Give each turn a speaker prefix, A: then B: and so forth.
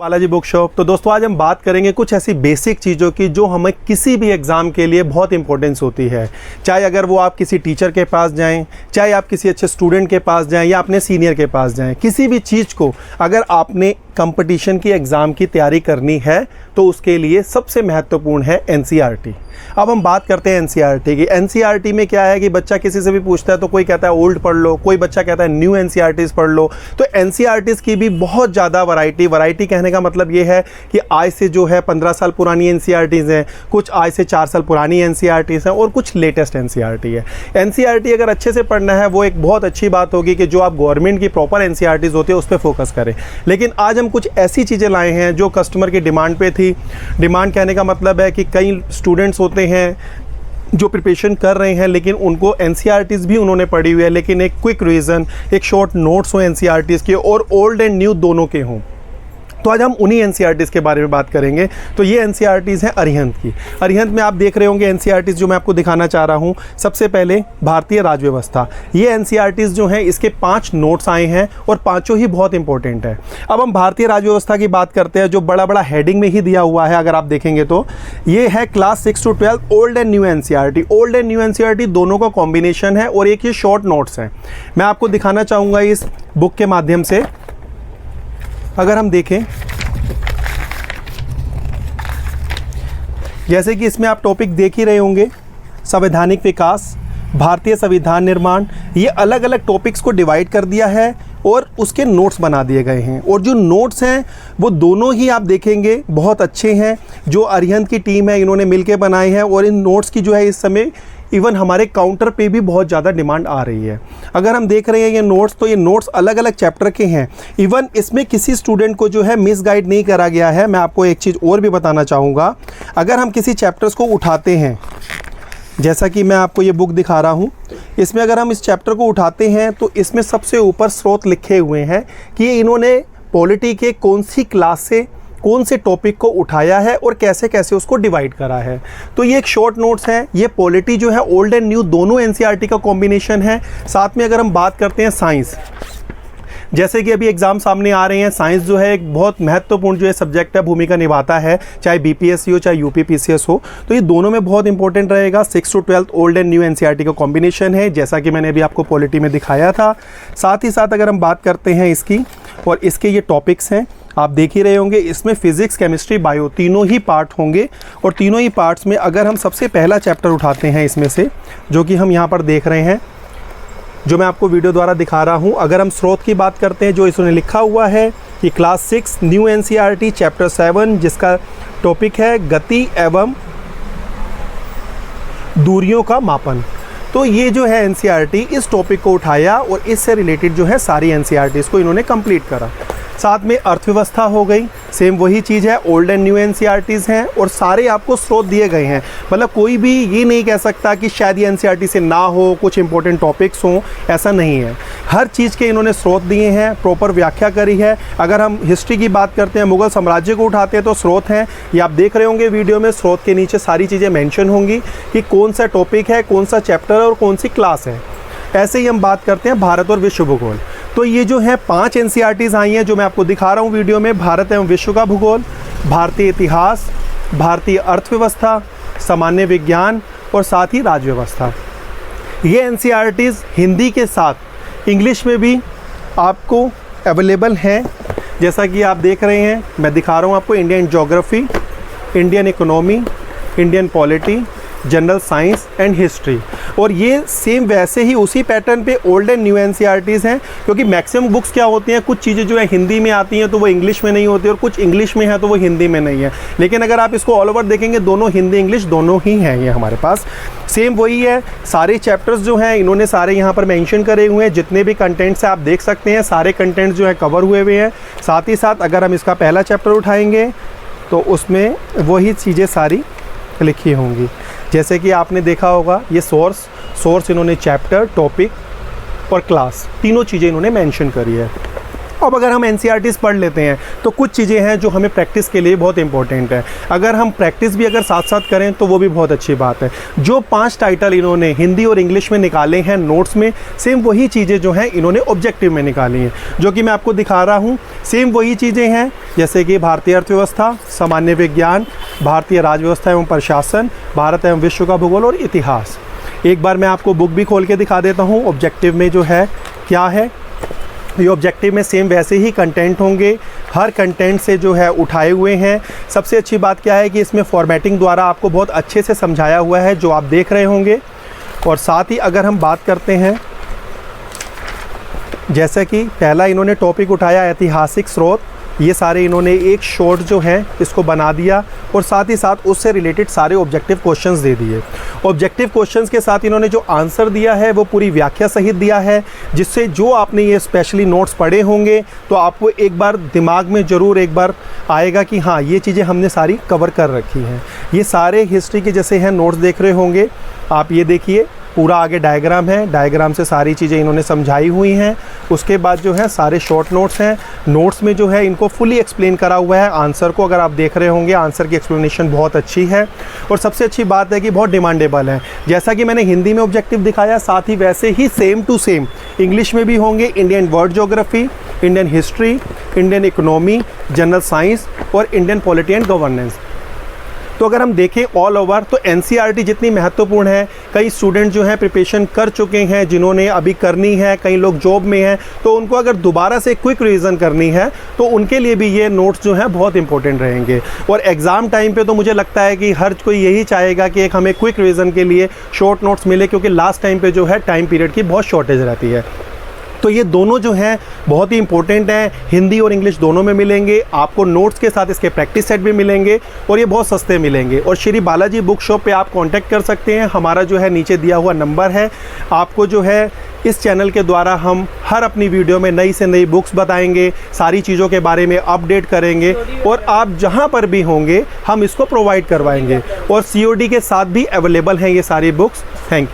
A: Balaji book shop. तो दोस्तों आज हम बात करेंगे कुछ ऐसी बेसिक चीज़ों की जो हमें किसी भी एग्ज़ाम के लिए बहुत इंपॉर्टेंस होती है। चाहे अगर वो आप किसी टीचर के पास जाएं, चाहे आप किसी अच्छे स्टूडेंट के पास जाएं या अपने सीनियर के पास जाएं, किसी भी चीज़ को अगर आपने कंपटीशन की एग्ज़ाम की तैयारी करनी है तो उसके लिए सबसे महत्वपूर्ण है एनसीईआरटी। अब हम बात करते हैं एनसीईआरटी की। एनसीईआरटी में क्या है कि बच्चा किसी से भी पूछता है तो कोई कहता है ओल्ड पढ़ लो, कोई बच्चा कहता है न्यू एनसीईआरटीज़ पढ़ लो। तो एनसीईआरटीज़ की भी बहुत ज़्यादा वैरायटी कहने का मतलब ये है कि आज से जो है 15 साल पुरानी एनसीईआरटीज़ हैं, कुछ आज से 4 साल पुरानी एनसीईआरटीज़ हैं और कुछ लेटेस्ट एनसीईआरटी है। एनसीईआरटी अगर अच्छे से पढ़ना है वो एक बहुत अच्छी बात होगी कि जो आप गवर्नमेंट की प्रॉपर एनसीईआरटीज़ होती है उस पर फोकस करें। लेकिन आज हम कुछ ऐसी चीज़ें लाए हैं जो कस्टमर की डिमांड पे थी। डिमांड कहने का मतलब है कि कई स्टूडेंट्स होते हैं जो प्रिपरेशन कर रहे हैं लेकिन उनको एनसीईआरटीज़ भी उन्होंने पढ़ी हुई है, लेकिन एक क्विक रिवीजन, एक शॉर्ट नोट्स हो एनसीईआरटीज़ के और ओल्ड एंड न्यू दोनों के हों। तो आज हम उन्हीं एनसीईआरटीज़ के बारे में बात करेंगे। तो ये एनसीईआरटीज़ हैं अरिहंत की। अरिहंत में आप देख रहे होंगे एनसीईआरटीज़ जो मैं आपको दिखाना चाह रहा हूँ। सबसे पहले भारतीय राजव्यवस्था। ये एनसीईआरटीज़ जो हैं इसके 5 नोट्स आए हैं और पाँचों ही बहुत इंपॉर्टेंट है। अब हम भारतीय राजव्यवस्था की बात करते हैं जो बड़ा हेडिंग में ही दिया हुआ है। अगर आप देखेंगे तो ये है class 6 to 12 old and new NCERT. Old and new NCERT दोनों का कॉम्बिनेशन है और एक ये शॉर्ट नोट्स हैं। मैं आपको दिखाना चाहूँगा इस बुक के माध्यम से। अगर हम देखें जैसे कि इसमें आप टॉपिक देख ही रहे होंगे, संवैधानिक विकास, भारतीय संविधान निर्माण, ये अलग अलग टॉपिक्स को डिवाइड कर दिया है और उसके नोट्स बना दिए गए हैं। और जो नोट्स हैं वो दोनों ही आप देखेंगे बहुत अच्छे हैं। जो अरिहंत की टीम है इन्होंने मिलके बनाए हैं और इन नोट्स की जो है इस समय इवन हमारे काउंटर पे भी बहुत ज़्यादा डिमांड आ रही है। अगर हम देख रहे हैं ये नोट्स, तो ये नोट्स अलग अलग चैप्टर के हैं। इवन इसमें किसी स्टूडेंट को जो है मिस गाइड नहीं करा गया है। मैं आपको एक चीज़ और भी बताना चाहूँगा। अगर हम किसी चैप्टर्स को उठाते हैं, जैसा कि मैं आपको ये बुक दिखा रहा हूँ, इसमें अगर हम इस चैप्टर को उठाते हैं तो इसमें सबसे ऊपर स्रोत लिखे हुए हैं कि इन्होंने पॉलिटी के कौन सी क्लास से कौन से टॉपिक को उठाया है और कैसे कैसे उसको डिवाइड करा है। तो ये एक शॉर्ट नोट्स हैं। ये पॉलिटी जो है ओल्ड एंड न्यू दोनों एनसीईआरटी का कॉम्बिनेशन है। साथ में अगर हम बात करते हैं साइंस, जैसे कि अभी एग्ज़ाम सामने आ रहे हैं, साइंस जो है एक बहुत महत्वपूर्ण जो है सब्जेक्ट है, भूमिका निभाता है, चाहे बीपीएससी हो चाहे यूपीपीसीएस हो। तो ये दोनों में बहुत इंपॉर्टेंट रहेगा। 6 to 12 old and new NCERT का कॉम्बिनेशन है, जैसा कि मैंने अभी आपको पॉलिटी में दिखाया था। साथ ही साथ अगर हम बात करते हैं इसकी और इसके ये टॉपिक्स हैं, आप देख ही रहे होंगे, इसमें फिजिक्स, केमिस्ट्री, बायो तीनों ही पार्ट होंगे। और तीनों ही पार्ट्स में अगर हम सबसे पहला चैप्टर उठाते हैं इसमें से, जो कि हम यहाँ पर देख रहे हैं, जो मैं आपको वीडियो द्वारा दिखा रहा हूँ। अगर हम स्रोत की बात करते हैं, जो इसमें लिखा हुआ है कि क्लास 6 न्यू एनसीईआरटी चैप्टर 7, जिसका टॉपिक है गति एवं दूरियों का मापन। तो ये जो है एनसीईआरटी इस टॉपिक को उठाया और इससे रिलेटेड जो है सारी एनसीईआरटीज़ को इन्होंने कंप्लीट करा। साथ में अर्थव्यवस्था हो गई, सेम वही चीज़ है, ओल्ड एंड न्यू एनसीईआरटीज़ हैं और सारे आपको स्रोत दिए गए हैं। मतलब कोई भी ये नहीं कह सकता कि शायद ये एनसीईआरटी से ना हो, कुछ इंपॉर्टेंट टॉपिक्स हों, ऐसा नहीं है। हर चीज़ के इन्होंने स्रोत दिए हैं, प्रॉपर व्याख्या करी है। अगर हम हिस्ट्री की बात करते हैं, मुगल साम्राज्य को उठाते हैं तो स्रोत हैं, ये आप देख रहे होंगे वीडियो में। स्रोत के नीचे सारी चीज़ें मेंशन होंगी कि कौन सा टॉपिक है, कौन सा चैप्टर है और कौन सी क्लास है। ऐसे ही हम बात करते हैं भारत और विश्व भूगोल। तो ये जो है 5 एनसीईआरटीज़ आई हैं जो मैं आपको दिखा रहा हूँ वीडियो में। भारत एवं विश्व का भूगोल, भारतीय इतिहास, भारतीय अर्थव्यवस्था, सामान्य विज्ञान और साथ ही राजव्यवस्था। ये एनसीईआरटीज़ हिंदी के साथ इंग्लिश में भी आपको अवेलेबल हैं। जैसा कि आप देख रहे हैं, मैं दिखा रहा हूँ आपको Indian geography, Indian economy, Indian polity, general science and history. और ये सेम वैसे ही उसी पैटर्न पे ओल्ड एंड न्यू एनसीईआरटीज़ हैं, क्योंकि मैक्सिमम बुक्स क्या होती हैं, कुछ चीज़ें जो है हिंदी में आती हैं तो वो इंग्लिश में नहीं होती और कुछ इंग्लिश में है तो वो हिंदी में नहीं है। लेकिन अगर आप इसको ऑल ओवर देखेंगे, दोनों हिंदी इंग्लिश दोनों ही हैं ये हमारे पास। सेम वही है, सारे चैप्टर्स जो हैं इन्होंने सारे यहाँ पर मेंशन करे हुए हैं। जितने भी कंटेंट्स आप देख सकते हैं, सारे कंटेंट्स जो है कवर हुए हुए हैं। साथ ही साथ अगर हम इसका पहला चैप्टर उठाएँगे तो उसमें वही चीज़ें सारी लिखी होंगी। जैसे कि आपने देखा होगा, ये सोर्स इन्होंने चैप्टर, टॉपिक और क्लास तीनों चीज़ें इन्होंने मेंशन करी है। अब अगर हम एनसीईआरटीज़ पढ़ लेते हैं तो कुछ चीज़ें हैं जो हमें प्रैक्टिस के लिए बहुत इंपॉर्टेंट है। अगर हम प्रैक्टिस भी अगर साथ साथ करें तो वो भी बहुत अच्छी बात है। जो 5 टाइटल इन्होंने हिंदी और इंग्लिश में निकाले हैं नोट्स में, सेम वही चीज़ें जो हैं इन्होंने ऑब्जेक्टिव में निकाली हैं, जो कि मैं आपको दिखा रहा हूँ। सेम वही चीज़ें हैं, जैसे कि भारतीय अर्थव्यवस्था, सामान्य विज्ञान, भारतीय राज्य व्यवस्था एवं प्रशासन, भारत एवं विश्व का भूगोल और इतिहास। एक बार मैं आपको बुक भी खोल के दिखा देता हूँ ऑब्जेक्टिव में जो है क्या है। ये ऑब्जेक्टिव में सेम वैसे ही कंटेंट होंगे, हर कंटेंट से जो है उठाए हुए हैं। सबसे अच्छी बात क्या है कि इसमें फॉर्मेटिंग द्वारा आपको बहुत अच्छे से समझाया हुआ है, जो आप देख रहे होंगे। और साथ ही अगर हम बात करते हैं, जैसे कि पहला इन्होंने टॉपिक उठाया ऐतिहासिक स्रोत, ये सारे इन्होंने एक शॉर्ट जो है इसको बना दिया और साथ ही साथ उससे रिलेटेड सारे ऑब्जेक्टिव क्वेश्चंस दे दिए। ऑब्जेक्टिव क्वेश्चंस के साथ इन्होंने जो आंसर दिया है वो पूरी व्याख्या सहित दिया है, जिससे जो आपने ये स्पेशली नोट्स पढ़े होंगे तो आपको एक बार दिमाग में ज़रूर एक बार आएगा कि हाँ ये चीज़ें हमने सारी कवर कर रखी हैं। ये सारे हिस्ट्री के जैसे हैं नोट्स देख रहे होंगे आप, ये देखिए पूरा आगे डायग्राम है, डायग्राम से सारी चीज़ें इन्होंने समझाई हुई हैं। उसके बाद जो है सारे शॉर्ट नोट्स हैं, नोट्स में जो है इनको फुली एक्सप्लेन करा हुआ है। आंसर को अगर आप देख रहे होंगे, आंसर की एक्सप्लेनेशन बहुत अच्छी है और सबसे अच्छी बात है कि बहुत डिमांडेबल है। जैसा कि मैंने हिंदी में ऑब्जेक्टिव दिखाया, साथ ही वैसे ही सेम टू सेम इंग्लिश में भी होंगे। Indian world geography, Indian history, Indian economy, general science और इंडियन पॉलिटी एंड गवर्नेंस। तो अगर हम देखें ऑल ओवर तो एनसीईआरटी जितनी महत्वपूर्ण है, कई स्टूडेंट जो हैं प्रिपरेशन कर चुके हैं, जिन्होंने अभी करनी है, कई लोग जॉब में हैं, तो उनको अगर दोबारा से क्विक रिवीजन करनी है तो उनके लिए भी ये नोट्स जो हैं बहुत इंपॉर्टेंट रहेंगे। और एग्ज़ाम टाइम पे तो मुझे लगता है कि हर कोई यही चाहेगा कि एक हमें क्विक रिवीजन के लिए शॉर्ट नोट्स मिले, क्योंकि लास्ट टाइम पे जो है टाइम पीरियड की बहुत शॉर्टेज रहती है। तो ये दोनों जो हैं बहुत ही इंपॉर्टेंट हैं, हिंदी और इंग्लिश दोनों में मिलेंगे आपको। नोट्स के साथ इसके प्रैक्टिस सेट भी मिलेंगे और ये बहुत सस्ते मिलेंगे। और श्री बालाजी बुक शॉप पे आप कांटेक्ट कर सकते हैं, हमारा जो है नीचे दिया हुआ नंबर है। आपको जो है इस चैनल के द्वारा हम हर अपनी वीडियो में नई से नई बुक्स बताएंगे, सारी चीज़ों के बारे में अपडेट करेंगे और आप जहाँ पर भी होंगे हम इसको प्रोवाइड करवाएंगे। और COD के साथ भी अवेलेबल हैं ये सारी बुक्स। Thank you.